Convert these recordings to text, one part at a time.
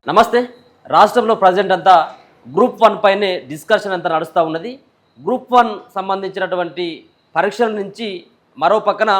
నమస్తే. రాష్ట్రంలో ప్రజెంట్ అంతా గ్రూప్ 1 పైనే డిస్కషన్ అంతా నడుస్తూ ఉన్నది. గ్రూప్ 1 సంబంధించినటువంటి పరీక్షల నుంచి మరో పక్కన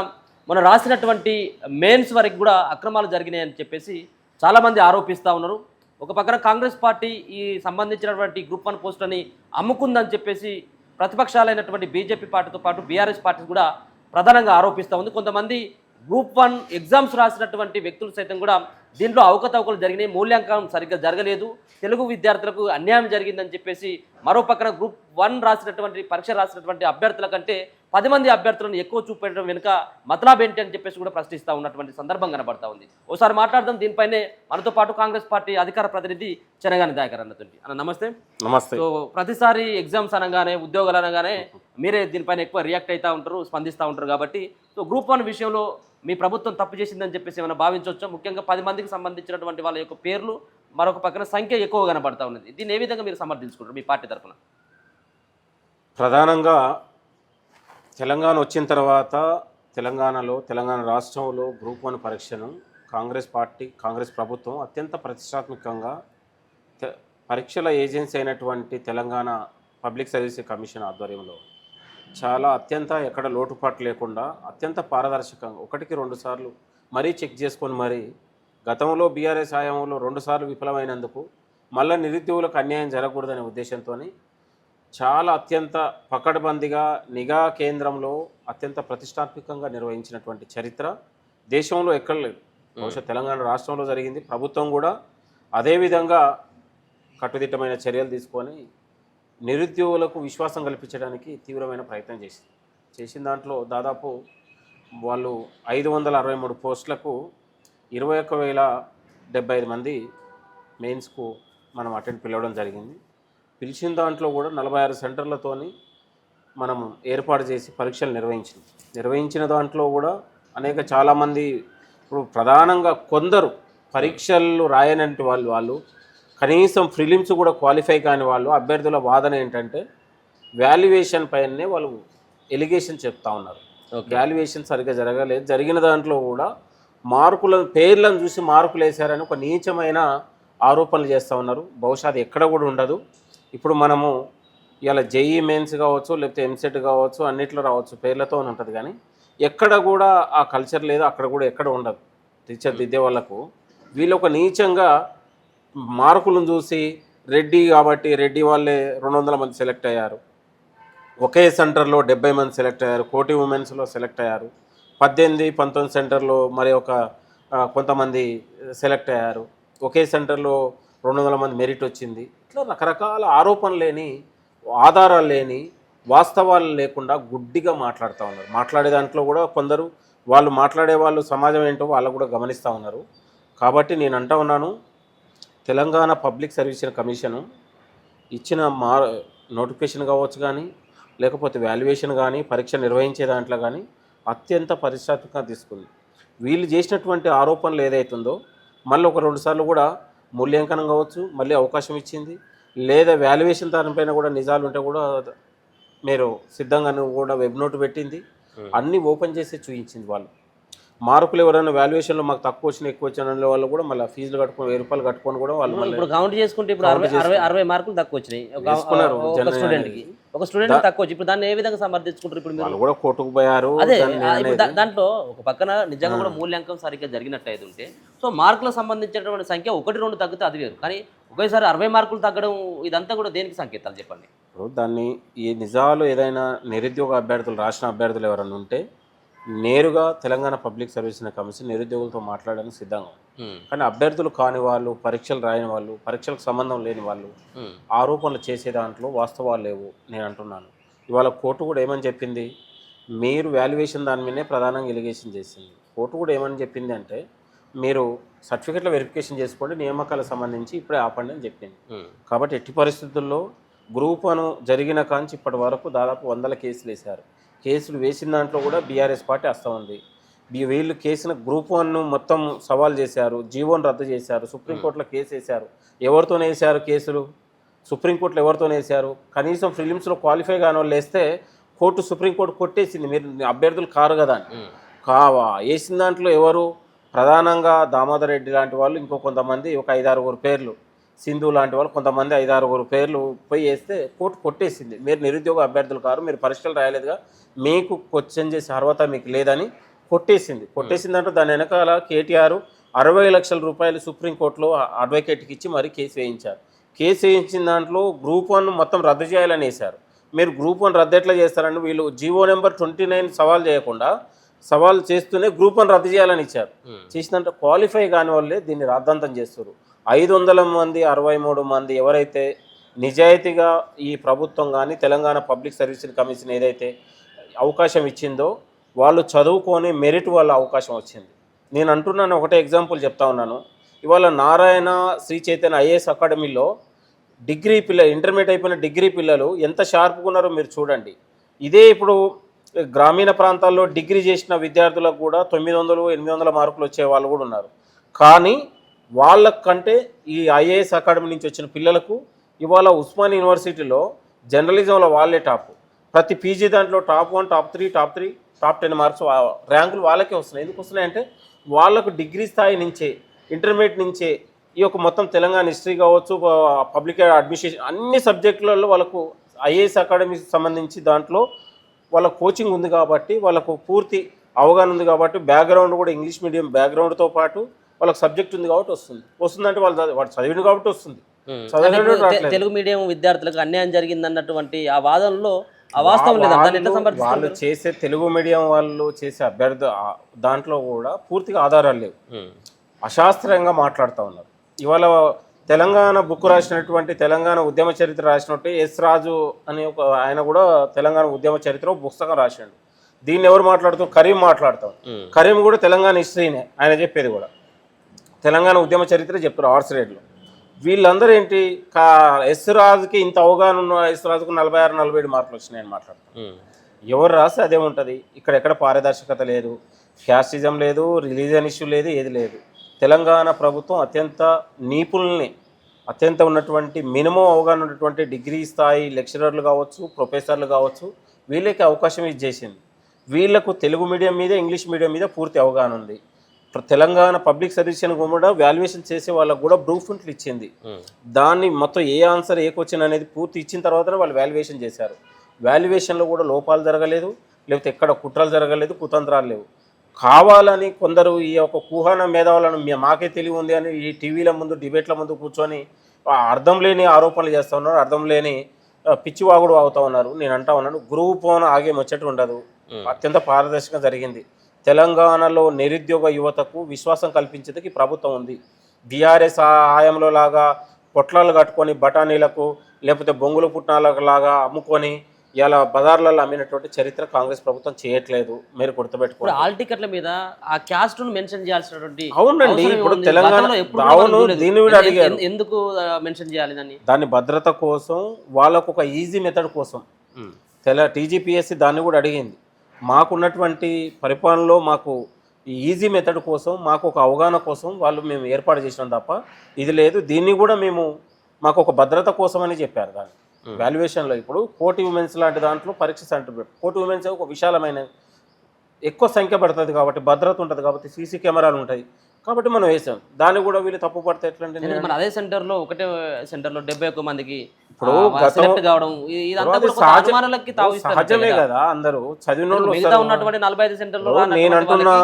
మనం రాసినటువంటి మెయిన్స్ వరకు కూడా అక్రమాలు జరిగినాయని చెప్పేసి చాలామంది ఆరోపిస్తూ ఉన్నారు. ఒక పక్కన కాంగ్రెస్ పార్టీ ఈ సంబంధించినటువంటి గ్రూప్ 1 పోస్టులని అమ్ముకుందని చెప్పేసి ప్రతిపక్షాలైనటువంటి బీజేపీ పార్టీతో పాటు బీఆర్ఎస్ పార్టీ కూడా ప్రధానంగా ఆరోపిస్తూ ఉంది. కొంతమంది గ్రూప్ 1 ఎగ్జామ్స్ రాసినటువంటి వ్యక్తులు సైతం కూడా దీంట్లో అవకతవకలు జరిగినాయి, మూల్యాంకనం సరిగ్గా జరగలేదు, తెలుగు విద్యార్థులకు అన్యాయం జరిగిందని చెప్పేసి మరో పక్కన గ్రూప్ 1 రాసినటువంటి పరీక్ష రాసినటువంటి అభ్యర్థుల కంటే 10 మంది అభ్యర్థులను ఎక్కువ చూపెట్టడం వెనుక మతలాబ్ ఏంటి అని చెప్పేసి కూడా ప్రశ్నిస్తూ ఉన్నటువంటి సందర్భం కనబడతా ఉంది. ఓసారి మాట్లాడదాం దీనిపైనే. మనతో పాటు కాంగ్రెస్ పార్టీ అధికార ప్రతినిధి చెనగాని దయాకర్ అన్నతోటి. అన్న నమస్తే. నమస్తే. సో ప్రతిసారి ఎగ్జామ్స్ అనగానే ఉద్యోగాలు అనగానే మీరే దీనిపైన ఎక్కువ రియాక్ట్ అవుతూ ఉంటారు, స్పందిస్తూ ఉంటారు. కాబట్టి సో గ్రూప్ 1 విషయంలో మీ ప్రభుత్వం తప్పు చేసిందని చెప్పేసి ఏమైనా భావించవచ్చా? ముఖ్యంగా 10 మందికి సంబంధించినటువంటి వాళ్ళ యొక్క పేర్లు, మరొక పక్కన సంఖ్య ఎక్కువ కనబడతా ఉన్నది. దీన్ని ఏ విధంగా మీరు సమర్థించుకుంటారు మీ పార్టీ తరఫున? ప్రధానంగా తెలంగాణ వచ్చిన తర్వాత తెలంగాణ రాష్ట్రంలో గ్రూప్ 1 పరీక్షను కాంగ్రెస్ ప్రభుత్వం అత్యంత ప్రతిష్టాత్మకంగా పరీక్షల ఏజెన్సీ అయినటువంటి తెలంగాణ పబ్లిక్ సర్వీస్ కమిషన్ ఆధ్వర్యంలో చాలా ఎక్కడ లోటుపాటు లేకుండా అత్యంత పారదర్శకంగా 1కి 2 సార్లు మరీ చెక్ చేసుకొని మరీ గతంలో బీఆర్ఎస్ హయాంలో 2 సార్లు విఫలమైనందుకు మళ్ళీ నిరుద్యోగులకు అన్యాయం జరగకూడదనే ఉద్దేశంతో చాలా అత్యంత పకడ్బందీగా నిఘా కేంద్రంలో అత్యంత ప్రతిష్టాత్మకంగా నిర్వహించినటువంటి చరిత్ర దేశంలో ఎక్కడ లేదు. బహుశా తెలంగాణ రాష్ట్రంలో జరిగింది. ప్రభుత్వం కూడా అదేవిధంగా కట్టుదిట్టమైన చర్యలు తీసుకొని నిరుద్యోగులకు విశ్వాసం కల్పించడానికి తీవ్రమైన ప్రయత్నం చేసిన దాంట్లో దాదాపు వాళ్ళు 563 పోస్టులకు 21,075 మంది మెయిన్స్కు మనం పిలవడం జరిగింది. పిలిచిన దాంట్లో కూడా 46 సెంటర్లతోని మనం ఏర్పాటు చేసి పరీక్షలు నిర్వహించిన దాంట్లో కూడా చాలామంది ఇప్పుడు ప్రధానంగా కొందరు పరీక్షలు రాయనంటి వాళ్ళు కనీసం ప్రిలిమ్స్ కూడా క్వాలిఫై కాని వాళ్ళు అభ్యర్థుల వాదన ఏంటంటే వాల్యుయేషన్ పైనే వాళ్ళు ఎలిగేషన్ చెప్తా ఉన్నారు. వాల్యుయేషన్ సరిగ్గా జరగలేదు, జరిగిన దాంట్లో కూడా పేర్లను చూసి మార్కులు వేశారని ఒక నీచమైన ఆరోపణలు చేస్తూ ఉన్నారు. బహుశా అది ఎక్కడ కూడా ఉండదు. ఇప్పుడు మనము ఇలా జేఈ మెయిన్స్ కావచ్చు, లేకపోతే ఎంసెట్ కావచ్చు, అన్నిట్లో రావచ్చు, పేర్లతో ఉంటుంది. కానీ ఎక్కడ కూడా ఆ కల్చర్ లేదు, అక్కడ కూడా ఎక్కడ ఉండదు. టీచర్ దిద్దే వాళ్ళకు వీళ్ళు ఒక నీచంగా మార్కులను చూసి రెడ్డి కాబట్టి రెడ్డి వాళ్ళే 200 మంది సెలెక్ట్ అయ్యారు, ఒకే సెంటర్లో 70 మంది సెలెక్ట్ అయ్యారు, కోటి ఉమెన్స్లో సెలెక్ట్ అయ్యారు, 18-19 సెంటర్లో మరి కొంతమంది సెలెక్ట్ అయ్యారు, ఒకే సెంటర్లో 200 మంది మెరిట్ వచ్చింది. ఇట్లా రకరకాల ఆరోపణలు లేని, ఆధారాలు లేని, వాస్తవాలు లేకుండా గుడ్డిగా మాట్లాడుతూ ఉన్నారు. మాట్లాడే దాంట్లో కూడా కొందరు వాళ్ళు మాట్లాడే వాళ్ళు సమాజం ఏంటో వాళ్ళు కూడా గమనిస్తూ ఉన్నారు. కాబట్టి నేను అంటా ఉన్నాను, తెలంగాణ పబ్లిక్ సర్వీస్ కమిషను ఇచ్చిన నోటిఫికేషన్ కావచ్చు కానీ, లేకపోతే వాల్యుయేషన్ కానీ, పరీక్ష నిర్వహించే దాంట్లో కానీ అత్యంత పరిష్టాత్మకంగా తీసుకుంది. వీళ్ళు చేసినటువంటి ఆరోపణలు ఏదైతుందో మళ్ళీ 1-2 సార్లు కూడా మూల్యాంకనం కావచ్చు మళ్ళీ అవకాశం ఇచ్చింది. లేదా వాల్యుయేషన్ దానిపైన కూడా నిజాలు ఉంటే కూడా మీరు సిద్ధంగా కూడా వెబ్ నోట్ పెట్టింది, అన్నీ ఓపెన్ చేసి చూపించింది. వాళ్ళు మార్కులు ఎవరైనా వాల్యుయేషన్లో మాకు తక్కువ వచ్చిన ఎక్కువ వచ్చిన వాళ్ళు కూడా మళ్ళీ ఫీజులు కట్టుకొని 1000 రూపాయలు కట్టుకొని కూడా వాళ్ళు ఇప్పుడు కౌంట్ చేసుకుంటే ఇప్పుడు 60 మార్కులు తక్కువ వచ్చినాయి ఒక స్టూడెంట్ తక్కువ వచ్చి ఇప్పుడు దాన్ని ఏ విధంగా సమర్థించుకుంటారు? ఇప్పుడు మీరు కూడా కోర్టుకు పోయారు. అదే దాంట్లో ఒక పక్కన నిజంగా కూడా మూల్యాంకనం సరిగ్గా జరిగినట్టయితే ఉంటే సో మార్కులకు సంబంధించినటువంటి సంఖ్య 1-2 తగ్గితే అది వేరు. కానీ ఒకేసారి 60 మార్కులు తగ్గడం ఇదంతా కూడా దేనికి సంకేతాలు చెప్పండి? దాన్ని ఈ నిజాలు ఏదైనా నిరుద్యోగ అభ్యర్థులు రాసిన అభ్యర్థులు ఎవరైనా ఉంటే నేరుగా తెలంగాణ పబ్లిక్ సర్వీస్ కమిషన్ నిరుద్యోగులతో మాట్లాడడానికి సిద్ధంగా. కానీ అభ్యర్థులు కాని వాళ్ళు, పరీక్షలు రాయని వాళ్ళు, పరీక్షలకు సంబంధం లేని వాళ్ళు ఆరోపణలు చేసే దాంట్లో వాస్తవాలు లేవు నేను అంటున్నాను. ఇవాళ కోర్టు కూడా ఏమని చెప్పింది, మీరు వాల్యుయేషన్ దాని మీదనే ప్రధానంగా ఎలిగేషన్ చేసింది. కోర్టు కూడా ఏమని చెప్పింది అంటే మీరు సర్టిఫికెట్ల వెరిఫికేషన్ చేసుకోండి, నియామకాలకు సంబంధించి ఇప్పుడే ఆపండి అని చెప్పింది. కాబట్టి ఎట్టి పరిస్థితుల్లో గ్రూప్ 1 జరిగిన కాంచి ఇప్పటి వరకు దాదాపు 100 కేసులు వేశారు. కేసులు వేసిన దాంట్లో కూడా బీఆర్ఎస్ పార్టీ వస్తూ ఉంది. వీళ్ళు కేసును గ్రూప్ 1 మొత్తం సవాల్ చేశారు, జీవోను రద్దు చేశారు, సుప్రీంకోర్టులో కేసు వేశారు. ఎవరితోనే వేశారు కేసులు? సుప్రీంకోర్టులో ఎవరితోనే వేశారు? కనీసం ప్రిలిమ్స్లో క్వాలిఫై కాని వాళ్ళు వేస్తే సుప్రీంకోర్టు కొట్టేసింది, మీరు అభ్యర్థులు కారు కదా అని. వేసిన దాంట్లో ఎవరు ప్రధానంగా దామోదర్ రెడ్డి లాంటి వాళ్ళు ఇంకో కొంతమంది ఒక 5-6 పేర్లు, సింధు లాంటి వాళ్ళు కొంతమంది 5-6 పేర్లు పోయి వేస్తే కోర్టు కొట్టేసింది. మీరు నిరుద్యోగ అభ్యర్థులు కారు, మీరు పరీక్షలు రాయలేదుగా, మీకు క్వశ్చన్ చేసే అర్హత మీకు లేదని కొట్టేసింది. కొట్టేసిందంటే దాని వెనకాల కేటీఆర్ 60 లక్షల రూపాయలు సుప్రీంకోర్టులో అడ్వకేట్కి ఇచ్చి మరి కేసు వేయించారు. కేసు వేయించిన దాంట్లో గ్రూప్ 1 మొత్తం రద్దు చేయాలని వేశారు. మీరు గ్రూప్ 1 రద్దు ఎట్లా చేస్తారంటే వీళ్ళు జీవో నెంబర్ 29 సవాల్ చేయకుండా సవాల్ చేస్తూనే గ్రూప్ 1 రద్దు చేయాలని ఇచ్చారు. చేసినంటే క్వాలిఫై కాని వాళ్ళే దీన్ని రాద్ధాంతం చేస్తారు. 500 మంది 63 మంది ఎవరైతే నిజాయితీగా ఈ ప్రభుత్వం కానీ తెలంగాణ పబ్లిక్ సర్వీస్ కమిషన్ ఏదైతే అవకాశం ఇచ్చిందో వాళ్ళు చదువుకొని మెరిట్ వల్ల అవకాశం వచ్చింది. నేను అంటున్నాను, ఒకటే ఎగ్జాంపుల్ చెప్తా ఉన్నాను. ఇవాళ నారాయణ శ్రీ చైతన్య ఐఏఎస్ అకాడమీలో డిగ్రీ పిల్లలు, ఇంటర్మీడియట్ అయిపోయిన డిగ్రీ పిల్లలు ఎంత షార్ప్గా ఉన్నారో మీరు చూడండి. ఇదే ఇప్పుడు గ్రామీణ ప్రాంతాల్లో డిగ్రీ చేసిన విద్యార్థులకు కూడా 900-800 మార్కులు వచ్చే వాళ్ళు కూడా ఉన్నారు. కానీ వాళ్ళకంటే ఈ ఐఏఎస్ అకాడమీ నుంచి వచ్చిన పిల్లలకు ఇవాళ ఉస్మాన్ యూనివర్సిటీలో జర్నలిజంలో వాళ్ళే టాప్. ప్రతి పీజీ దాంట్లో టాప్ 1, టాప్ 3, టాప్ 10 మార్క్స్ ర్యాంకులు వాళ్ళకే వస్తున్నాయి. ఎందుకు వస్తున్నాయంటే వాళ్ళకు డిగ్రీ స్థాయి నుంచే, ఇంటర్మీడియట్ నుంచే ఈ యొక్క మొత్తం తెలంగాణ హిస్టరీ కావచ్చు, పబ్లిక్ అడ్మినిస్ట్రేషన్ అన్ని సబ్జెక్టులలో వాళ్ళకు ఐఏఎస్ అకాడమీకి సంబంధించి దాంట్లో వాళ్ళ కోచింగ్ ఉంది కాబట్టి వాళ్ళకు పూర్తి అవగాహన ఉంది కాబట్టి బ్యాక్గ్రౌండ్ కూడా ఇంగ్లీష్ మీడియం బ్యాక్గ్రౌండ్తో పాటు వాళ్ళకి సబ్జెక్ట్ ఉంది కాబట్టి వస్తుందంటే వాళ్ళు చదివిన కాబట్టి వస్తుంది. తెలుగు మీడియం విద్యార్థులకు అన్యాయం జరిగింది అన్నటువంటి ఆ వాదనలో అవాస్తవం లేదా? వాళ్ళు చేసే తెలుగు మీడియం వాళ్ళు చేసే అభ్యర్థి దాంట్లో కూడా పూర్తిగా ఆధారాలు లేవు, అశాస్త్రీయంగా మాట్లాడుతూ ఉన్నారు. ఇవాళ తెలంగాణ బుక్ రాసినటువంటి తెలంగాణ ఉద్యమ చరిత్ర రాసినట్టు ఎస్ రాజు అనే ఒక ఆయన కూడా తెలంగాణ ఉద్యమ చరిత్ర పుస్తకం రాశాడు. దీన్ని ఎవరు మాట్లాడుతూ? కరీం మాట్లాడతాం. కరీం కూడా తెలంగాణ హిస్టరీనే ఆయన చెప్పేది కూడా, తెలంగాణ ఉద్యమ చరిత్ర చెప్తారు ఆర్ట్స్ రేట్లో. వీళ్ళందరూ ఏంటి, ఎస్ రాజుకి ఇంత అవగాహన ఉన్న ఎస్ రాజుకు 46-47 మార్కులు వచ్చినాయని మాట్లాడతారు. ఎవరు రాస్తే అదే ఉంటుంది. ఇక్కడెక్కడ పారదర్శకత లేదు, క్యాస్టిజం లేదు, రిలీజియన్ ఇష్యూ లేదు, ఏది లేదు. తెలంగాణ ప్రభుత్వం అత్యంత నిపుణుల్ని, అత్యంత ఉన్నటువంటి మినిమం అవగాహన ఉన్నటువంటి డిగ్రీ స్థాయి లెక్చరర్లు కావచ్చు, ప్రొఫెసర్లు కావచ్చు, వీళ్ళకి అవకాశం ఇచ్చేసింది. వీళ్లకు తెలుగు మీడియం మీద, ఇంగ్లీష్ మీడియం మీద పూర్తి అవగాహన ఉంది. తెలంగాణ పబ్లిక్ సర్వీస్ కూడా వాల్యుయేషన్ చేసే వాళ్ళకు కూడా బ్లూప్రింట్లు ఇచ్చింది. దాన్ని మొత్తం ఏ ఆన్సర్ ఏ క్వశ్చన్ అనేది పూర్తి ఇచ్చిన తర్వాతనే వాళ్ళు వాల్యుయేషన్ చేశారు. వాల్యుయేషన్లో కూడా లోపాలు జరగలేదు, లేకపోతే ఎక్కడ కుట్రలు జరగలేదు, కుతంత్రాలు లేవు. కావాలని కొందరు ఈ యొక్క కుహాన మేధావులను మాకే తెలివి ఉంది అని ఈ టీవీల ముందు, డిబేట్ల ముందు కూర్చొని అర్థం లేని ఆరోపణలు చేస్తూ ఉన్నారు, అర్థం లేని పిచ్చివాగుడు అవుతూ ఉన్నారు. నేను అంటా ఉన్నాను, గ్రూప్ 1 ఆగే ముచ్చట ఉండదు. అత్యంత పారదర్శకంగా జరిగింది. తెలంగాణలో నిరుద్యోగ యువతకు విశ్వాసం కల్పించేందుకు ఈ ప్రభుత్వం ఉంది. బీఆర్ఎస్ ఆయంలో లాగా పొట్లాలు కట్టుకొని బఠానీలకు లేకపోతే బొంగులు పుట్నాలకు లాగా అమ్ముకొని ఇలా బజార్లలో అమ్మినటువంటి చరిత్ర కాంగ్రెస్ ప్రభుత్వం చేయట్లేదు. మీరు గుర్తుపెట్టుకోండి. ఆల్ టికెట్ల మీద ఆ క్యాస్ట్ మెన్షన్ చేయాల్సినటువంటి, అవునండి, ఇప్పుడు తెలంగాణ దీన్ని కూడా అడిగారు, ఎందుకు మెన్షన్ చేయాలి దాని భద్రత కోసం, వాళ్ళకు ఒక ఈజీ మెథడ్ కోసం. టీజీపీఎస్సీ దాన్ని కూడా అడిగింది. మాకున్నటువంటి పరిపాలనలో మాకు ఈ ఈజీ మెథడ్ కోసం, మాకు ఒక అవగాహన కోసం మేము ఏర్పాటు చేసినాం తప్ప ఇది లేదు. దీన్ని కూడా మాకు ఒక భద్రత కోసం అని చెప్పారు. దాన్ని వాల్యుయేషన్లో ఇప్పుడు కోటి ఉమెన్స్ లాంటి దాంట్లో పరీక్ష సెంటర్ పెట్టు. కోటి ఉమెన్స్ ఒక విశాలమైన ఎక్కువ సంఖ్య పడుతుంది కాబట్టి, భద్రత ఉంటుంది కాబట్టి, సీసీ కెమెరాలు ఉంటాయి కాబట్టి మనం వేసాం. దాన్ని కూడా వీళ్ళు తప్పు పడితే ఎట్లంటే, అదే సెంటర్లో ఒకటే సెంటర్లో 71 మందికి ఇప్పుడు సహజమే కదా. అందరూ చదివిన ఉన్నటువంటి 45 సెంటర్లో నేను అంటున్నా,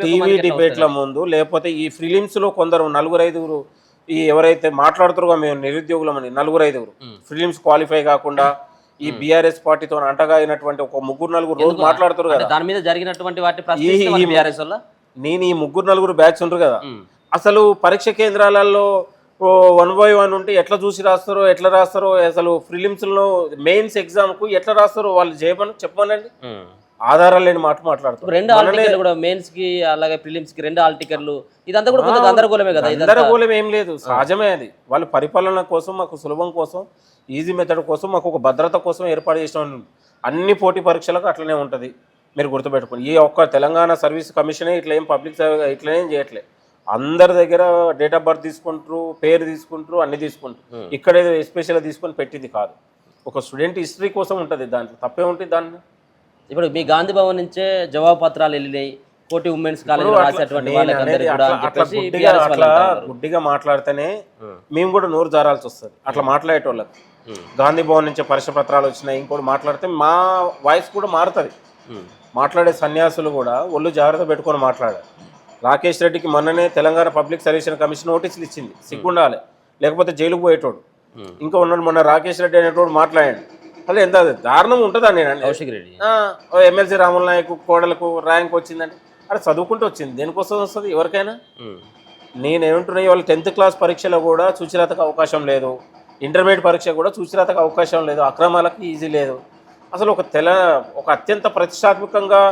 టీవీ డిబేట్ల ముందు లేకపోతే ఈ ఫిలిమ్స్లో కొందరు 4-5 ఈ ఎవరైతే మాట్లాడుతారో మేము నిరుద్యోగులమని 4-5 ఫిలిమ్స్ క్వాలిఫై కాకుండా ఈ బీఆర్ఎస్ పార్టీతో అంటగాగినటువంటి ఒక 3-4 రోజు మాట్లాడుతారు కదా. దాని మీద జరిగినటువంటి వాటి నేను ఈ 3-4 బ్యాచ్ ఉంటారు కదా, అసలు పరీక్ష కేంద్రాలలో 1 by 1 ఉంటే ఎట్లా చూసి రాస్తారో, ఎట్లా రాస్తారో, అసలు ప్రిలిమ్స్లో మెయిన్స్ ఎగ్జామ్కు ఎట్లా రాస్తారో వాళ్ళు చెప్పమనండి. ఆధారాలు లేని మాట్లాడుతారు. 2 హాల్ టికెట్లు కూడా మెయిన్స్ కి అలాగే ప్రిలిమ్స్ కి 2 హాల్ టికెట్లు, ఇదంతా కూడా కొంచెం గందరగోళమే కదా. గందరగోళం ఏం లేదు, సహజమే. అది వాళ్ళ పరిపాలన కోసం, మాకు సులభం కోసం, ఈజీ మెథడ్ కోసం, మాకు ఒక భద్రత కోసం ఏర్పాటు చేసిన అన్ని పోటీ పరీక్షలకు అట్లనే ఉంటుంది. మీరు గుర్తుపెట్టుకోండి, ఈ ఒక్క తెలంగాణ సర్వీస్ కమిషనే ఇట్లా ఏం పబ్లిక్ ఇట్లనేం చేయట్లే. అందరి దగ్గర డేట్ ఆఫ్ బర్త్ తీసుకుంటారు, పేరు తీసుకుంటారు, అన్ని తీసుకుంటారు. ఇక్కడ ఏదో ఎస్పెషల్గా తీసుకొని పెట్టింది కాదు. ఒక స్టూడెంట్ హిస్టరీ కోసం ఉంటుంది, దాంట్లో తప్పే ఉంటుంది. దాన్ని ఇప్పుడు మీ గాంధీ భవన్ నుంచే జవాబు పత్రాలు వెళ్ళినాయి, కోటి ఉమెన్స్ కాలేజ్ రాసేటువంటి వాళ్ళకందరికీ కూడా అని అట్లా చెప్పేసి గుడ్డిగా BRS వాళ్ళు అంటా ఉన్నారు. గుడ్డిగా మాట్లాడితేనే మేము కూడా నోరు జారాల్సి వస్తుంది. అట్లా మాట్లాడేటోళ్ళకి గాంధీ భవన్ నుంచి పరీక్ష పత్రాలు వచ్చినాయి ఇంకోటి మాట్లాడితే మా వాయిస్ కూడా మారుతుంది. మాట్లాడే సన్యాసులు కూడా ఒళ్ళు జాగ్రత్త పెట్టుకొని మాట్లాడారు. రాకేష్ రెడ్డికి మొన్ననే తెలంగాణ పబ్లిక్ సర్వీస్ కమిషన్ నోటీసులు ఇచ్చింది, సిగ్గుండాలి, లేకపోతే జైలుకు పోయేటోడు. ఇంకా ఉన్నాడు మొన్న రాకేష్ రెడ్డి అనేటోడు మాట్లాడాడు. అదే ఎంత దారుణం ఉంటుందా నేను కౌశిక్ రెడ్డి ఎమ్మెల్సీ రాముల నాయకు కోడలకు ర్యాంక్ వచ్చిందంటే అక్కడ చదువుకుంటూ వచ్చింది, దేనికోసం వస్తుంది ఎవరికైనా. నేనేమంటున్నా వాళ్ళు 10th క్లాస్ పరీక్షలో కూడా చూచిరాతకు అవకాశం లేదు, ఇంటర్మీడియట్ పరీక్ష కూడా చూచిరాతకు అవకాశం లేదు, అక్రమాలకు ఈజీ లేదు. అసలు ఒక అత్యంత ప్రతిష్టాత్మకంగా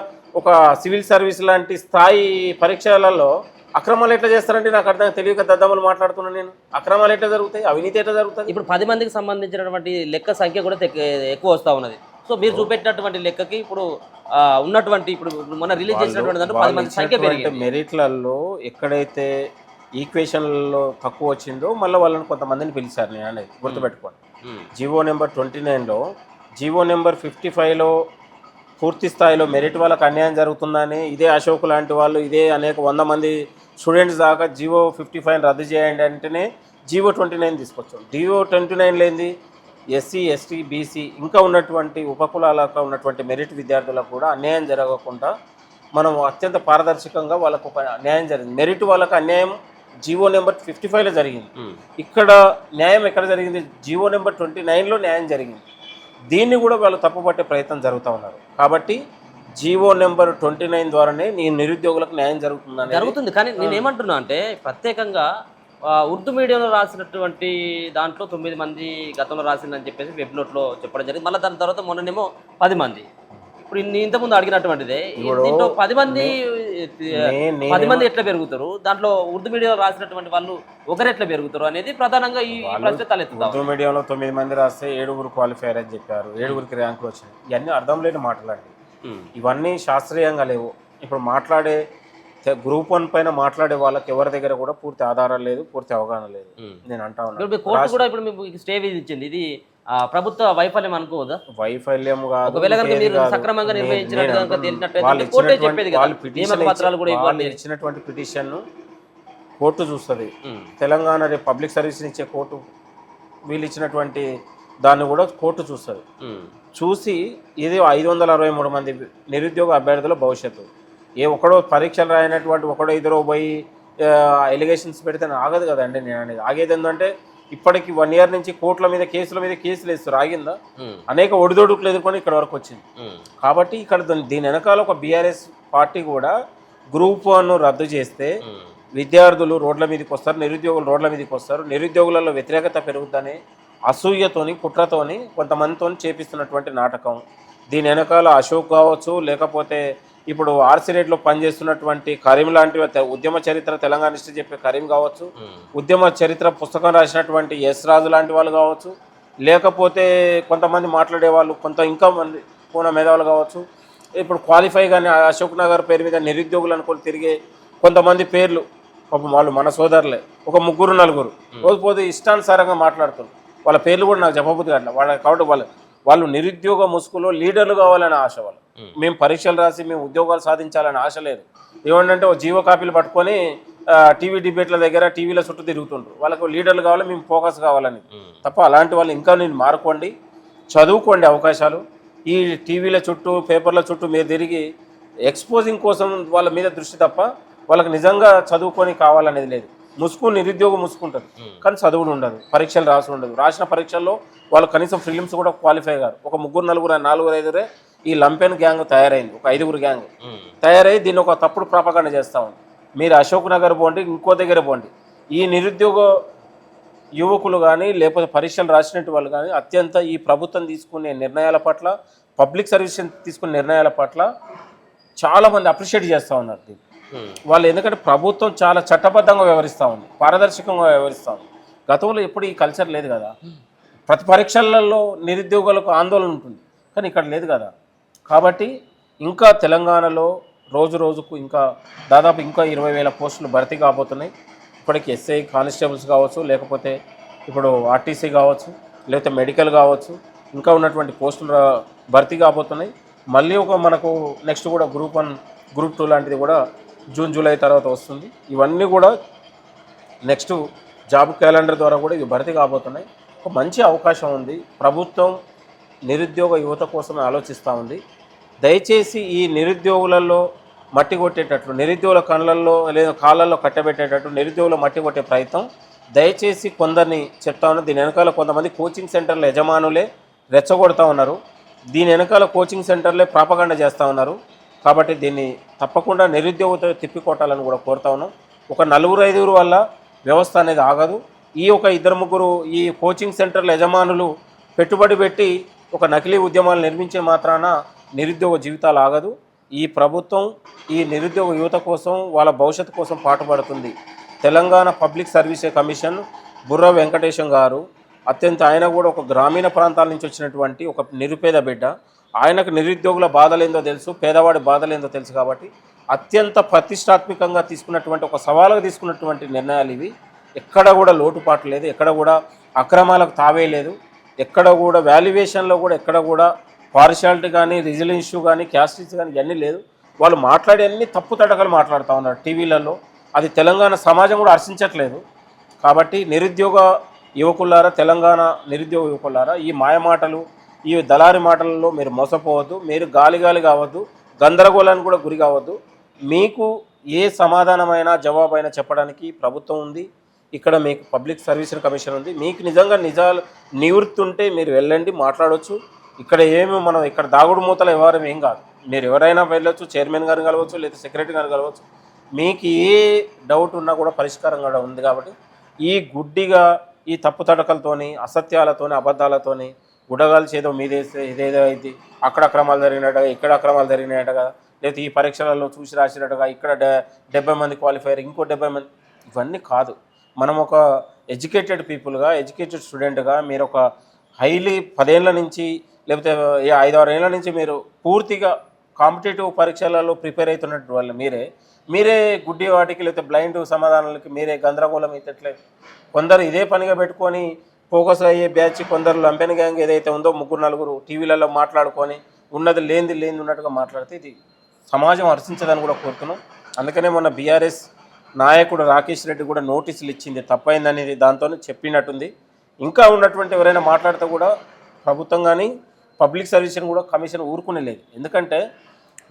ఒక సివిల్ సర్వీస్ లాంటి స్థాయి పరీక్షలలో అక్రమాలు ఎట్లా చేస్తారంటే నాకు అర్థం తెలియక దద్దమ్మలు మాట్లాడుతున్నాను నేను. అక్రమాలు ఎట్లా జరుగుతాయి, అవినీతి ఎట్లా జరుగుతుంది? ఇప్పుడు 10 మందికి సంబంధించినటువంటి లెక్క సంఖ్య కూడా ఎక్కువ వస్తూ ఉన్నది. సో మీరు చూపెట్టినటువంటి లెక్కకి ఇప్పుడు ఉన్నటువంటి ఇప్పుడు మొన్న రిలీజ్ చేసినటువంటి దాంట్లో 10 మంది సంఖ్య పెరిగింది. మెరిట్లలో ఎక్కడైతే ఈక్వేషన్లలో తక్కువ వచ్చిందో మళ్ళీ వాళ్ళని కొంతమందిని పిలిచారు నేను అనేది గుర్తుపెట్టుకోండి. జీవో నెంబర్ 29లో జీవో నెంబర్ 55లో పూర్తి స్థాయిలో మెరిట్ వాళ్ళకి అన్యాయం జరుగుతుందని ఇదే అశోక్ లాంటి వాళ్ళు ఇదే అనేక 100 మంది స్టూడెంట్స్ దాకా జీవో 55 రద్దు చేయండి అంటేనే జీవో 29 తీసుకొచ్చాం. జీవో 29 లేనిది ఎస్సీ ఎస్టీ బీసీ ఇంకా ఉన్నటువంటి ఉపకులాలకు ఉన్నటువంటి మెరిట్ విద్యార్థులకు కూడా అన్యాయం జరగకుండా మనం అత్యంత పారదర్శకంగా వాళ్ళకు ఒక న్యాయం జరిగింది. మెరిట్ వాళ్ళకు అన్యాయం జీవో నెంబర్ 55లో జరిగింది. ఇక్కడ న్యాయం ఎక్కడ జరిగింది? జీవో నెంబర్ 29లో న్యాయం జరిగింది. దీన్ని కూడా వాళ్ళు తప్పుపట్టే ప్రయత్నం జరుగుతూ ఉన్నారు. కాబట్టి జీవో నెంబర్ 29 ద్వారానే నీ నిరుద్యోగులకు న్యాయం జరుగుతుంది. కానీ నేను ఏమంటున్నా అంటే ప్రత్యేకంగా ఉర్దూ మీడియంలో రాసినటువంటి దాంట్లో 9 మంది గతంలో రాసిందని చెప్పేసి వెబ్ నోట్లో చెప్పడం జరిగింది. మళ్ళీ దాని తర్వాత మొన్ననేమో 10 మంది. ఇప్పుడు ఇంతకుముందు అడిగినటువంటిదే దీంట్లో 10 మంది ఎట్లా పెరుగుతారు, దాంట్లో ఉర్దూ మీడియంలో రాసినటువంటి వాళ్ళు ఒకరు ఎట్లా పెరుగుతారు అనేది ప్రధానంగా ఈ ప్రశ్న తలెత్తుతారు. ఉర్దూ మీడియంలో 9 మంది రాస్తే 7 క్వాలిఫైర్ అని చెప్పారు, 7 ర్యాంకులు వచ్చినాయి. ఇవన్నీ అర్థం లేని మాటలండి. ఇవన్నీ శాస్త్రీయంగా లేవు. ఇప్పుడు మాట్లాడే గ్రూప్ 1 పైన మాట్లాడే వాళ్ళకి ఎవరి దగ్గర కూడా పూర్తి ఆధారాలు లేదు, పూర్తి అవగాహన లేదు. నేను అంటా ఉన్నాను కోర్టు కూడా ఇప్పుడు మీకు స్టే విధించింది. ఇది ప్రభుత్వ వైఫల్యం అనుకోవద్దా? వైఫల్యం కాదు. ఒకవేళ కనుక మీరు సక్రమంగా నిర్వహించినట్టు వాళ్ళు ఇచ్చినటువంటి పిటిషన్ కోర్టు చూస్తుంది. తెలంగాణ పబ్లిక్ సర్వీస్ ఇచ్చే కోర్టు వీళ్ళు ఇచ్చినటువంటి దాన్ని కూడా కోర్టు చూస్తుంది. చూసి ఇది 563 మంది నిరుద్యోగ అభ్యర్థుల భవిష్యత్తు. ఒకడో పరీక్షలు రాయనటువంటి ఒకడో ఇద్దరు పోయి ఎలిగేషన్స్ పెడితే ఆగదు కదండి. నేను అనేది ఆగేది ఏంటంటే ఇప్పటికి 1 year నుంచి కోర్టుల మీద కేసులు వేస్తారు. ఆగిందా? అనేక ఒడిదొడుకులు ఎదుర్కొని ఇక్కడ వరకు వచ్చింది. కాబట్టి ఇక్కడ దీని వెనకాల ఒక BRS పార్టీ కూడా గ్రూప్ 1 రద్దు చేస్తే విద్యార్థులు రోడ్ల మీదకి వస్తారు, నిరుద్యోగులు రోడ్ల మీదకి వస్తారు, నిరుద్యోగులలో వ్యతిరేకత పెరుగుతుందని అసూయతోని కుట్రతోని కొంతమందితో చేపిస్తున్నటువంటి నాటకం. దీని వెనకాల అశోక్ కావచ్చు, లేకపోతే ఇప్పుడు ఆర్సిరేట్లో పనిచేస్తున్నటువంటి కరీం లాంటి ఉద్యమ చరిత్ర తెలంగాణ హిస్టరీ చెప్పే కరీం కావచ్చు, ఉద్యమ చరిత్ర పుస్తకం రాసినటువంటి ఎస్ రాజు లాంటి వాళ్ళు కావచ్చు, లేకపోతే కొంతమంది మాట్లాడే వాళ్ళు ఇంకా మంది పూర్ణ మేధావులు కావచ్చు. ఇప్పుడు క్వాలిఫై కానీ అశోక్ నగర్ పేరు మీద నిరుద్యోగులు అనుకొని తిరిగే కొంతమంది పేర్లు పాపం వాళ్ళు మన సోదరులే, ఒక 3-4 రోజు పోతే ఇష్టానుసారంగా మాట్లాడుతున్నారు. వాళ్ళ పేర్లు కూడా నాకు చెప్పబుద్ది కాదు. కాబట్టి వాళ్ళు నిరుద్యోగ ముసుగులో లీడర్లు కావాలని ఆశ. వాళ్ళు మేము పరీక్షలు రాసి మేము ఉద్యోగాలు సాధించాలని ఆశ లేదు. ఏమంటే ఒక జీవో కాపీలు పట్టుకొని టీవీ డిబేట్ల దగ్గర టీవీల చుట్టూ తిరుగుతుంటారు. వాళ్ళకు లీడర్లు కావాలి, మేము ఫోకస్ కావాలని తప్ప. అలాంటి వాళ్ళు ఇంకా నేను మారుకోండి, చదువుకోండి. అవకాశాలు ఈ టీవీల చుట్టూ పేపర్ల చుట్టూ మీరు తిరిగి ఎక్స్పోజింగ్ కోసం వాళ్ళ మీద దృష్టి తప్ప వాళ్ళకి నిజంగా చదువుకొని కావాలనేది లేదు. నిరుద్యోగం ముసుకుంటుంది కానీ చదువుడు ఉండదు, పరీక్షలు రాసి ఉండదు. రాసిన పరీక్షల్లో వాళ్ళు కనీసం ఫిలిమ్స్ కూడా క్వాలిఫై గారు. ఒక 3-4-5 ఈ లంపెన్ గ్యాంగ్ తయారైంది, ఒక 5 గ్యాంగ్ తయారై దీన్ని ఒక తప్పుడు ప్రాపగాండ చేస్తూ ఉంది. మీరు అశోక్ నగర్ పోండి, ఇంకో దగ్గర పోండి, ఈ నిరుద్యోగ యువకులు కానీ లేకపోతే పరీక్షలు రాసినట్టు వాళ్ళు కానీ అత్యంత ఈ ప్రభుత్వం తీసుకునే నిర్ణయాల పట్ల, పబ్లిక్ సర్వీస్ తీసుకునే నిర్ణయాల పట్ల చాలామంది అప్రిషియేట్ చేస్తూ ఉన్నారు దీన్ని. వాళ్ళు ఎందుకంటే ప్రభుత్వం చాలా చట్టబద్ధంగా వ్యవహరిస్తూ ఉంది, పారదర్శకంగా వ్యవహరిస్తూ ఉంది. గతంలో ఎప్పుడు ఈ కల్చర్ లేదు కదా. ప్రతి పరీక్షలలో నిరుద్యోగులకు ఆందోళన ఉంటుంది కానీ ఇక్కడ లేదు కదా. కాబట్టి ఇంకా తెలంగాణలో రోజుకు ఇంకా దాదాపు 20,000 పోస్టులు భర్తీ కాబోతున్నాయి. ఇప్పటికి ఎస్ఐ కానిస్టేబుల్స్ కావచ్చు, లేకపోతే ఇప్పుడు ఆర్టీసీ కావచ్చు, లేకపోతే మెడికల్ కావచ్చు, ఇంకా ఉన్నటువంటి పోస్టులు భర్తీ కాబోతున్నాయి. మళ్ళీ మనకు నెక్స్ట్ కూడా గ్రూప్ 1 గ్రూప్ 2 లాంటిది కూడా జూన్ జూలై తర్వాత వస్తుంది. ఇవన్నీ కూడా నెక్స్ట్ జాబ్ క్యాలెండర్ ద్వారా కూడా ఇవి భర్తీ కాబోతున్నాయి. ఒక మంచి అవకాశం ఉంది. ప్రభుత్వం నిరుద్యోగ యువత కోసమే ఆలోచిస్తూ ఉంది. దయచేసి ఈ నిరుద్యోగులలో మట్టి కొట్టేటట్లు, నిరుద్యోగుల కళ్ళల్లో లేదా కాళ్ళల్లో కట్టబెట్టేటట్టు నిరుద్యోగుల మట్టి కొట్టే ప్రయత్నం దయచేసి కొందరిని చెప్తా ఉన్నారు. దీని వెనకాల కొంతమంది కోచింగ్ సెంటర్ల యజమానులే రెచ్చగొడతా ఉన్నారు. దీని వెనకాల కోచింగ్ సెంటర్లే ప్రాపగండ చేస్తూ ఉన్నారు. కాబట్టి దీన్ని తప్పకుండా నిరుద్యోగతో తిప్పికొట్టాలని కూడా కోరుతా ఉన్నాం. ఒక 4-5 వల్ల వ్యవస్థ అనేది ఆగదు. ఈ ఒక 2-3 ఈ కోచింగ్ సెంటర్ల యజమానులు పెట్టుబడి పెట్టి ఒక నకిలీ ఉద్యమాలు నిర్మించే మాత్రాన నిరుద్యోగ జీవితాలు ఆగదు. ఈ ప్రభుత్వం ఈ నిరుద్యోగ యువత కోసం, వాళ్ళ భవిష్యత్తు కోసం పాటుపడుతుంది. తెలంగాణ పబ్లిక్ సర్వీస్ కమిషన్ బుర్ర వెంకటేశం గారు ఆయన కూడా ఒక గ్రామీణ ప్రాంతాల నుంచి వచ్చినటువంటి ఒక నిరుపేద బిడ్డ. ఆయనకు నిరుద్యోగుల బాధలేందో తెలుసు, పేదవాడి బాధలేందో తెలుసు. కాబట్టి అత్యంత ప్రతిష్టాత్మకంగా తీసుకున్నటువంటి ఒక సవాలుగా తీసుకున్నటువంటి నిర్ణయాలు ఇవి. ఎక్కడ కూడా లోటుపాటు లేదు, ఎక్కడ కూడా అక్రమాలకు తావే లేదు, ఎక్కడ కూడా వాల్యుయేషన్లో కూడా ఎక్కడ కూడా పార్షియాలిటీ కానీ, రిజిలెన్స్ ఇష్యూ కానీ, క్యాస్ట్ ఇష్యూ కానీ ఇవన్నీ లేదు. వాళ్ళు మాట్లాడే అన్ని తప్పు తడకలు మాట్లాడుతూ ఉన్నారు టీవీలలో. అది తెలంగాణ సమాజం కూడా హర్షించట్లేదు. కాబట్టి నిరుద్యోగ యువకులారా, తెలంగాణ నిరుద్యోగ యువకులారా, ఈ మాయమాటలు, ఈ దళారి మాటలలో మీరు మోసపోవద్దు. మీరు గాలి కావద్దు, గందరగోళానికి కూడా గురి కావద్దు. మీకు ఏ సమాధానమైనా జవాబైనా చెప్పడానికి ప్రభుత్వం ఉంది. ఇక్కడ మీకు పబ్లిక్ సర్వీస్ కమిషన్ ఉంది. మీకు నిజంగా నిజాలు నివృత్తి ఉంటే మీరు వెళ్ళండి, మాట్లాడవచ్చు. ఇక్కడ మనం ఇక్కడ దాగుడు మూతలు ఎవరు ఏం కాదు. మీరు ఎవరైనా వెళ్ళొచ్చు, చైర్మన్ గారిని కలవచ్చు, లేదా సెక్రటరీ గారిని కలవచ్చు. మీకు ఏ డౌట్ ఉన్నా కూడా పరిష్కారం కూడా ఉంది. కాబట్టి ఈ గుడ్డిగా ఈ తప్పు తడకలతోని, అసత్యాలతోని, అబద్ధాలతోని గుడగాలు చేదో మీదేస్తే ఇదేదో అయింది, అక్కడ అక్రమాలు జరిగినట్టుగా, ఇక్కడ అక్రమాలు జరిగినట్టుగా, లేదా ఈ పరీక్షలలో చూసి రాసినట్టుగా, ఇక్కడ 70 మంది క్వాలిఫైర్, ఇంకో 70 మంది, ఇవన్నీ కాదు. మనం ఒక ఎడ్యుకేటెడ్ పీపుల్గా, ఎడ్యుకేటెడ్ స్టూడెంట్గా మీరు ఒక హైలీ 10 ఏళ్ళ నుంచి లేకపోతే 5-6 ఏళ్ళ నుంచి మీరు పూర్తిగా కాంపిటేటివ్ పరీక్షలలో ప్రిపేర్ అవుతున్నట్టు వాళ్ళు మీరే గుడ్డి వాటికి లేకపోతే బ్లైండ్ సమాధానాలకి మీరే గందరగోళం అయితే కొందరు ఇదే పనిగా పెట్టుకొని ఫోకస్ అయ్యే బ్యాచ్, కొందరు లంపెన్ గ్యాంగ్ ఏదైతే ఉందో 3-4 టీవీలలో మాట్లాడుకొని ఉన్నది లేనిది ఉన్నట్టుగా మాట్లాడితే ఇది సమాజం హర్షించదని కూడా కోరుతున్నాం. అందుకనే మొన్న బీఆర్ఎస్ నాయకుడు రాకేష్ రెడ్డి కూడా నోటీసులు ఇచ్చింది, తప్పైందనేది దాంతో చెప్పినట్టుంది. ఇంకా ఉన్నటువంటి ఎవరైనా మాట్లాడితే కూడా ప్రభుత్వం కానీ పబ్లిక్ సర్వీస్ని కూడా కమిషన్ ఊరుకునే లేదు. ఎందుకంటే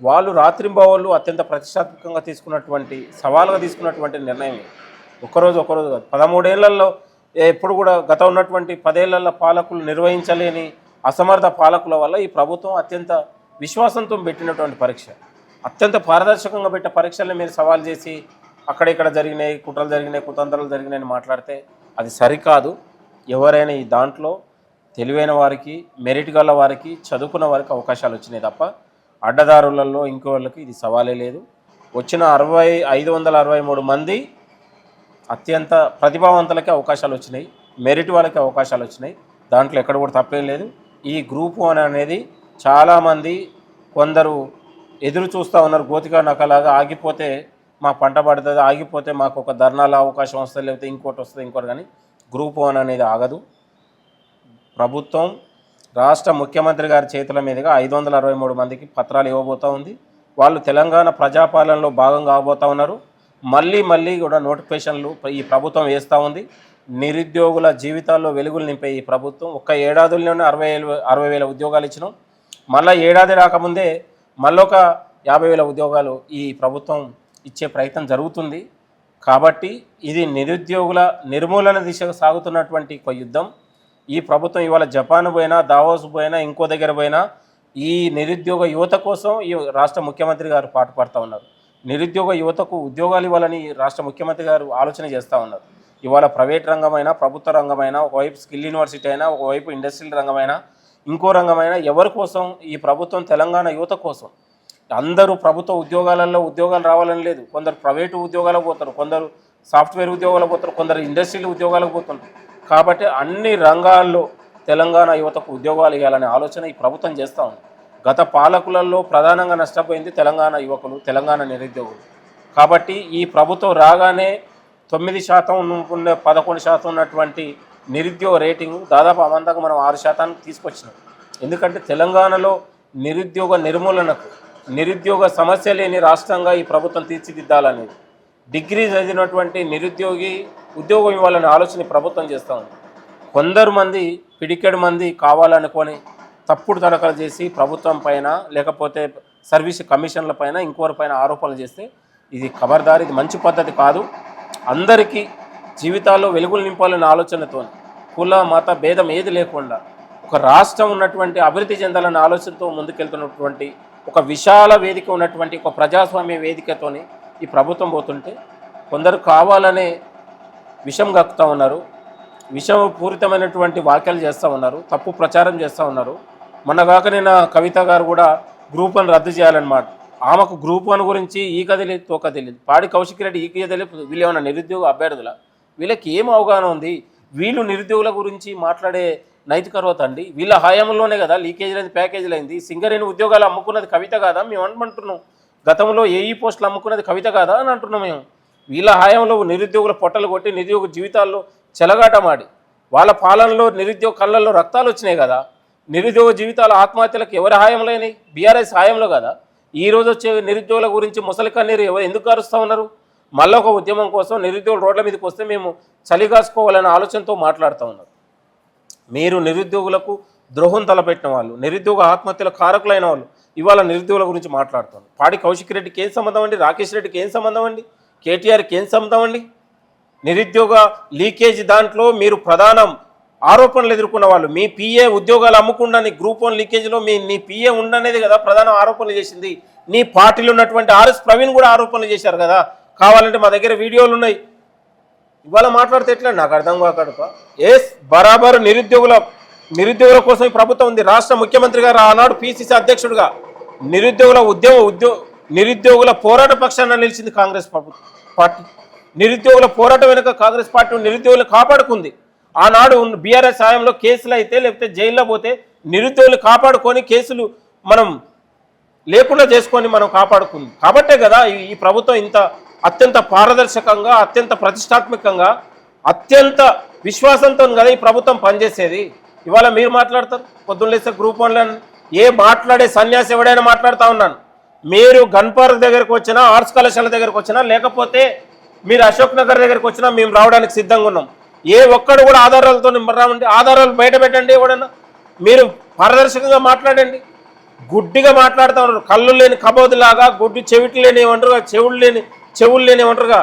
వాళ్ళు రాత్రింబవళ్ళు అత్యంత ప్రతిష్టాత్మకంగా తీసుకున్నటువంటి, సవాలుగా తీసుకున్నటువంటి నిర్ణయం. ఒకరోజు కాదు, 13 ఏళ్లలో ఎప్పుడు కూడా గత ఉన్నటువంటి 10 ఏళ్ల పాలకులు నిర్వహించలేని అసమర్థ పాలకుల వల్ల ఈ ప్రభుత్వం అత్యంత విశ్వాసంతో పెట్టినటువంటి పరీక్ష, అత్యంత పారదర్శకంగా పెట్టే పరీక్షల్ని మీరు సవాల్ చేసి అక్కడిక్కడ జరిగినాయి, కుట్రలు జరిగినాయి, కుతంత్రాలు జరిగినాయని మాట్లాడితే అది సరికాదు. ఎవరైనా ఈ దాంట్లో తెలివైన వారికి, మెరిట్ గల వారికి, చదువుకున్న వారికి అవకాశాలు వచ్చినాయి తప్ప అడ్డదారులలో ఇంకో వాళ్ళకి ఇది సవాలే లేదు. వచ్చిన 563 మంది అత్యంత ప్రతిభావంతులకి అవకాశాలు వచ్చినాయి, మెరిట్ వాళ్ళకి అవకాశాలు వచ్చినాయి. దాంట్లో ఎక్కడ కూడా తప్పేం లేదు. ఈ గ్రూప్ 1 అనేది చాలామంది కొందరు ఎదురు చూస్తూ ఉన్నారు. గోతికా నకలాగా ఆగిపోతే మా పంట పడుతుంది, ఆగిపోతే మాకు ఒక ధర్నాల అవకాశం వస్తుంది, లేకపోతే ఇంకోటి వస్తుంది, ఇంకోటి. కానీ గ్రూప్ 1 అనేది ఆగదు. ప్రభుత్వం రాష్ట్ర ముఖ్యమంత్రి గారి చేతుల మీదుగా 563 మందికి పత్రాలు ఇవ్వబోతూ ఉంది. వాళ్ళు తెలంగాణ ప్రజాపాలనలో భాగం కాబోతూ ఉన్నారు. మళ్ళీ కూడా నోటిఫికేషన్లు ఈ ప్రభుత్వం వేస్తూ ఉంది. నిరుద్యోగుల జీవితాల్లో వెలుగులు నింపే ఈ ప్రభుత్వం ఒక్క ఏడాదిలోనే 60,000 ఉద్యోగాలు ఇచ్చినాం. మళ్ళీ ఏడాది రాకముందే మళ్ళొక 50,000 ఉద్యోగాలు ఈ ప్రభుత్వం ఇచ్చే ప్రయత్నం జరుగుతుంది. కాబట్టి ఇది నిరుద్యోగుల నిర్మూలన దిశగా సాగుతున్నటువంటి ఒక యుద్ధం. ఈ ప్రభుత్వం ఇవాళ జపాన్ పోయినా, దావోస్ పోయినా, ఇంకో దగ్గర పోయినా ఈ నిరుద్యోగ యువత కోసం ఈ రాష్ట్ర ముఖ్యమంత్రి గారు పాటుపడుతూ ఉన్నారు. నిరుద్యోగ యువతకు ఉద్యోగాలు ఇవ్వాలని రాష్ట్ర ముఖ్యమంత్రి గారు ఆలోచన చేస్తూ ఉన్నారు. ఇవాళ ప్రైవేట్ రంగమైనా, ప్రభుత్వ రంగమైనా, ఒకవైపు స్కిల్ యూనివర్సిటీ అయినా, ఒకవైపు ఇండస్ట్రియల్ రంగమైనా, ఇంకో రంగమైనా ఎవరి కోసం ఈ ప్రభుత్వం తెలంగాణ యువత కోసం. అందరూ ప్రభుత్వ ఉద్యోగాలలో ఉద్యోగాలు రావాలని లేదు. కొందరు ప్రైవేటు ఉద్యోగాలకు పోతారు, కొందరు సాఫ్ట్వేర్ ఉద్యోగాలకు పోతారు, కొందరు ఇండస్ట్రియల్ ఉద్యోగాలకు పోతున్నారు. కాబట్టి అన్ని రంగాల్లో తెలంగాణ యువతకు ఉద్యోగాలు ఇవ్వాలనే ఆలోచన ఈ ప్రభుత్వం చేస్తూ ఉంది. గత పాలకులలో ప్రధానంగా నష్టపోయింది తెలంగాణ యువకులు, తెలంగాణ నిరుద్యోగులు. కాబట్టి ఈ ప్రభుత్వం రాగానే 9% 11% ఉన్నటువంటి నిరుద్యోగ రేటింగ్ దాదాపు అమంతంగా మనం 6% తీసుకొచ్చినాం. ఎందుకంటే తెలంగాణలో నిరుద్యోగ నిర్మూలనకు నిరుద్యోగ సమస్య లేని రాష్ట్రంగా ఈ ప్రభుత్వం తీర్చిదిద్దాలనేది. డిగ్రీ చదివినటువంటి నిరుద్యోగి ఉద్యోగం ఇవ్వాలనే ఆలోచన ఈ ప్రభుత్వం చేస్తూ ఉంది. కొందరు మంది పిడికెడు మంది కావాలనుకొని తప్పుడు తడకలు చేసి ప్రభుత్వం పైన లేకపోతే సర్వీస్ కమిషన్ల పైన ఇంకోరి పైన ఆరోపణలు చేస్తే ఇది ఖబర్దార్, ఇది మంచి పద్ధతి కాదు. అందరికీ జీవితాల్లో వెలుగులు నింపాలనే ఆలోచనతో కుల మత భేదం ఏది లేకుండా ఒక రాష్ట్రం ఉన్నటువంటి అభివృద్ధి చెందాలనే ఆలోచనతో ముందుకెళ్తున్నటువంటి ఒక విశాల వేదిక ఉన్నటువంటి ఒక ప్రజాస్వామ్య వేదికతోని ఈ ప్రభుత్వం పోతుంటే కొందరు కావాలనే విషం కక్కుతూ ఉన్నారు, విషపూరితమైనటువంటి వ్యాఖ్యలు చేస్తూ ఉన్నారు, తప్పు ప్రచారం చేస్తూ ఉన్నారు. మొన్నగాక నేను కవిత గారు కూడా గ్రూప్ 1 రద్దు చేయాలన్నమాట. ఆమెకు గ్రూప్ 1 గురించి ఈక తెలియదు, తోక తెలియదు. పాడి కౌశిక్ రెడ్డి ఈక తెలియదు. వీళ్ళు ఏమన్నా నిరుద్యోగ అభ్యర్థుల? వీళ్ళకి ఏం అవగాహన ఉంది? వీళ్ళు నిరుద్యోగుల గురించి మాట్లాడే నైతిక అర్హత అండి? వీళ్ళ హయాంలోనే కదా లీకేజీలు అయింది, ప్యాకేజీలు అయింది. సింగరేణి ఉద్యోగాలు అమ్ముకున్నది కవిత కాదా? మేము అంటున్నాం. గతంలో ఏఈ పోస్టులు అమ్ముకున్నది కవిత కాదా అని అంటున్నాం మేము. వీళ్ళ హయాంలో నిరుద్యోగుల పొట్టలు కొట్టి నిరుద్యోగ జీవితాల్లో చెలగాటమాడి వాళ్ళ పాలనలో నిరుద్యోగ కళ్ళల్లో రక్తాలు వచ్చినాయి కదా. నిరుద్యోగ జీవితాల ఆత్మహత్యలకు ఎవరి హాయంలో అయినాయి? బీఆర్ఎస్ హాయంలో కదా. ఈరోజు వచ్చే నిరుద్యోగుల గురించి ముసలి కన్నీరు ఎందుకు అరుస్తూ ఉన్నారు? మళ్ళీ ఒక ఉద్యమం కోసం నిరుద్యోగులు రోడ్ల మీదకి వస్తే మేము చలిగాసుకోవాలనే ఆలోచనతో మాట్లాడుతూ ఉన్నారు. మీరు నిరుద్యోగులకు ద్రోహం తలపెట్టిన వాళ్ళు, నిరుద్యోగ ఆత్మహత్యల కారకులైన వాళ్ళు ఇవాళ నిరుద్యోగుల గురించి మాట్లాడుతున్నారు. పాడి కౌశిక్ రెడ్డికి ఏం సంబంధం అండి? రాకేష్ రెడ్డికి ఏం సంబంధం అండి? కేటీఆర్కి ఏం సంబంధం అండి? నిరుద్యోగ లీకేజ్ దాంట్లో మీరు ప్రధానం ఆరోపణలు ఎదుర్కొన్న వాళ్ళు. మీ పిఏ ఉద్యోగాలు అమ్ముకుండా నీ గ్రూప్ 1 లీకేజ్లో నీ పిఏ ఉండనేది కదా ప్రధాన ఆరోపణలు చేసింది. నీ పార్టీలో ఉన్నటువంటి ఆర్ఎస్ ప్రవీణ్ కూడా ఆరోపణలు చేశారు కదా. కావాలంటే మా దగ్గర వీడియోలు ఉన్నాయి. ఇవాళ మాట్లాడితే ఎట్లా నాకు అర్థం కాకడప. బరాబరు నిరుద్యోగుల కోసం ఈ ప్రభుత్వం ఉంది. రాష్ట్ర ముఖ్యమంత్రి గారు ఆనాడు పిసిసి అధ్యక్షుడిగా నిరుద్యోగుల పోరాట పక్షాన నిలిచింది కాంగ్రెస్ పార్టీ. నిరుద్యోగుల పోరాటం వెనుక కాంగ్రెస్ పార్టీ నిరుద్యోగులు కాపాడుకుంది. ఆనాడు బీఆర్ఎస్ సాయంలో కేసులు అయితే లేకపోతే జైల్లో పోతే నిరుద్యోగులు కాపాడుకొని కేసులు మనం లేకుండా చేసుకొని మనం కాపాడుకుంది. కాబట్టే కదా ఈ ప్రభుత్వం ఇంత అత్యంత పారదర్శకంగా, అత్యంత ప్రతిష్టాత్మకంగా, అత్యంత విశ్వాసంతో కదా ఈ ప్రభుత్వం పనిచేసేది. ఇవాళ మీరు మాట్లాడతారు పొద్దున్న లేస్తే గ్రూప్ 1 మాట్లాడే సన్యాసి ఎవడైనా మాట్లాడుతూ ఉన్నాను. మీరు గన్ పార్క్ దగ్గరకు వచ్చినా, ఆర్ట్స్ కళాశాల దగ్గరకు వచ్చినా, లేకపోతే మీరు అశోక్ నగర్ దగ్గరకు వచ్చినా మేము రావడానికి సిద్ధంగా ఉన్నాం. ఏ ఒక్కడు కూడా ఆధారాలతో రావండి. ఆధారాలు బయట పెట్టండి. ఎవడన్నా మీరు పారదర్శకంగా మాట్లాడండి. గుడ్డిగా మాట్లాడుతూ ఉన్నారు. కళ్ళు లేని కబోదులాగా, గుడ్డి చెవిటి లేని ఏమంటారుగా, చెవులు లేని ఏమంటారుగా,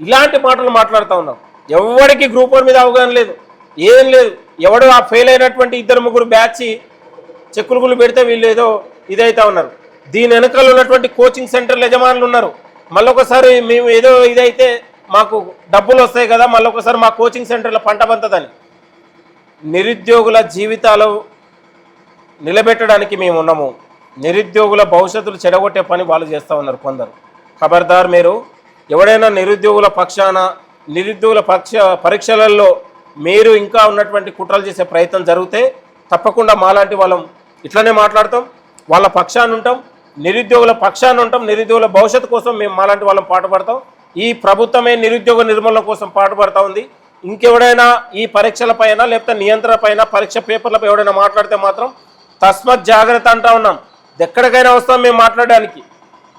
ఇలాంటి మాటలు మాట్లాడుతూ ఉన్నాం. ఎవరికి గ్రూప్ 1 మీద అవగాహన లేదు, ఏం లేదు. ఎవడు ఆ ఫెయిల్ అయినటువంటి 2-3 బ్యాచ్ చెక్కులు పెడితే వీళ్ళు ఏదో ఇదైతే ఉన్నారు. దీని వెనకాల ఉన్నటువంటి కోచింగ్ సెంటర్ల యజమానులు ఉన్నారు. మళ్ళొకసారి మేము ఏదో ఇదైతే మాకు డబ్బులు వస్తాయి కదా, మళ్ళొకసారి మా కోచింగ్ సెంటర్లో పంట పంతదని. నిరుద్యోగుల జీవితాలు నిలబెట్టడానికి మేము ఉన్నాము. నిరుద్యోగుల భవిష్యత్తులు చెడగొట్టే పని వాళ్ళు చేస్తూ ఉన్నారు కొందరు. ఖబర్దార్, మీరు ఎవడైనా నిరుద్యోగుల పరీక్షలలో మీరు ఇంకా ఉన్నటువంటి కుట్రలు చేసే ప్రయత్నం జరిగితే తప్పకుండా మాలాంటి వాళ్ళం ఇట్లనే మాట్లాడతాం, వాళ్ళ పక్షాన్ని ఉంటాం, నిరుద్యోగుల పక్షాన్ని ఉంటాం. నిరుద్యోగుల భవిష్యత్తు కోసం మేము మాలాంటి వాళ్ళం పాటుపడతాం. ఈ ప్రభుత్వమే నిరుద్యోగ నిర్మూలన కోసం పాటుపడతా ఉంది. ఇంకెవడైనా ఈ పరీక్షల పైన లేకపోతే నియంత్రణ పైన, పరీక్ష పేపర్లపై ఎవడైనా మాట్లాడితే మాత్రం తస్మత్ జాగ్రత్త అంటా ఉన్నాం. ఎక్కడికైనా వస్తాం మేము మాట్లాడడానికి.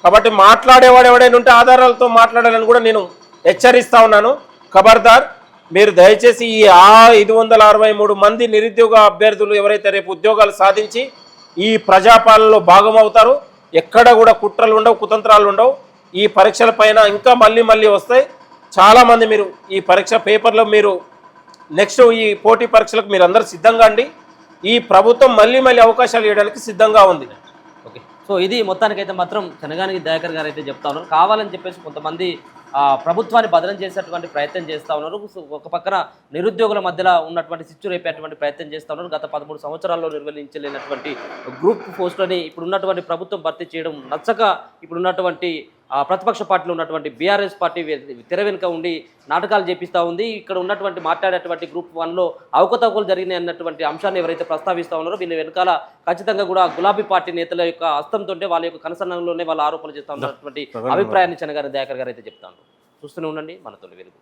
కాబట్టి మాట్లాడేవాడు ఎవడైనా ఉంటే ఆధారాలతో మాట్లాడాలని కూడా నేను హెచ్చరిస్తా ఉన్నాను. ఖబర్దార్, మీరు దయచేసి ఈ 563 మంది నిరుద్యోగ అభ్యర్థులు ఎవరైతే రేపు ఉద్యోగాలు సాధించి ఈ ప్రజాపాలనలో భాగం అవుతారో, ఎక్కడ కూడా కుట్రలు ఉండవు, కుతంత్రాలు ఉండవు. ఈ పరీక్షల పైన ఇంకా మళ్ళీ వస్తాయి. చాలామంది మీరు ఈ పరీక్ష పేపర్లో మీరు నెక్స్ట్ ఈ పోటీ పరీక్షలకు మీరు అందరూ సిద్ధంగా అండి. ఈ ప్రభుత్వం మళ్ళీ అవకాశాలు ఇవ్వడానికి సిద్ధంగా ఉంది. ఓకే, సో ఇది మొత్తానికైతే మాత్రం చెనగాని దయాకర్ గారు అయితే చెప్తా ఉన్నారు. కావాలని చెప్పేసి కొంతమంది ప్రభుత్వాన్ని బదనం చేసేటువంటి ప్రయత్నం చేస్తూ ఉన్నారు. ఒక పక్కన నిరుద్యోగుల మధ్యలో ఉన్నటువంటి చిచ్చు రేపేటువంటి ప్రయత్నం చేస్తూ ఉన్నారు. గత 13 సంవత్సరాల్లో నిర్వహించలేనటువంటి గ్రూప్ పోస్టులని ఇప్పుడు ఉన్నటువంటి ప్రభుత్వం భర్తీ చేయడం నచ్చక ఇప్పుడున్నటువంటి ప్రతిపక్ష పార్టీలో ఉన్నటువంటి బీఆర్ఎస్ పార్టీ తెర వెనుక ఉండి నాటకాలు చేపిస్తూ ఉంది. ఇక్కడ ఉన్నటువంటి మాట్లాడేటువంటి గ్రూప్ 1లో అవకతవకలు జరిగినాయి అన్నటువంటి అంశాన్ని ఎవరైతే ప్రస్తావిస్తూ ఉన్నారో వీళ్ళ వెనకాల ఖచ్చితంగా కూడా గులాబీ పార్టీ నేతల యొక్క హస్తంతో వాళ్ళ యొక్క కనసనంలోనే వాళ్ళు ఆరోపణలు చేస్తూ ఉన్నటువంటి అభిప్రాయాన్ని చెనగాని దయాకర్ గారు అయితే చెప్తాను. చూస్తూనే ఉండండి మనతో వెలుగు.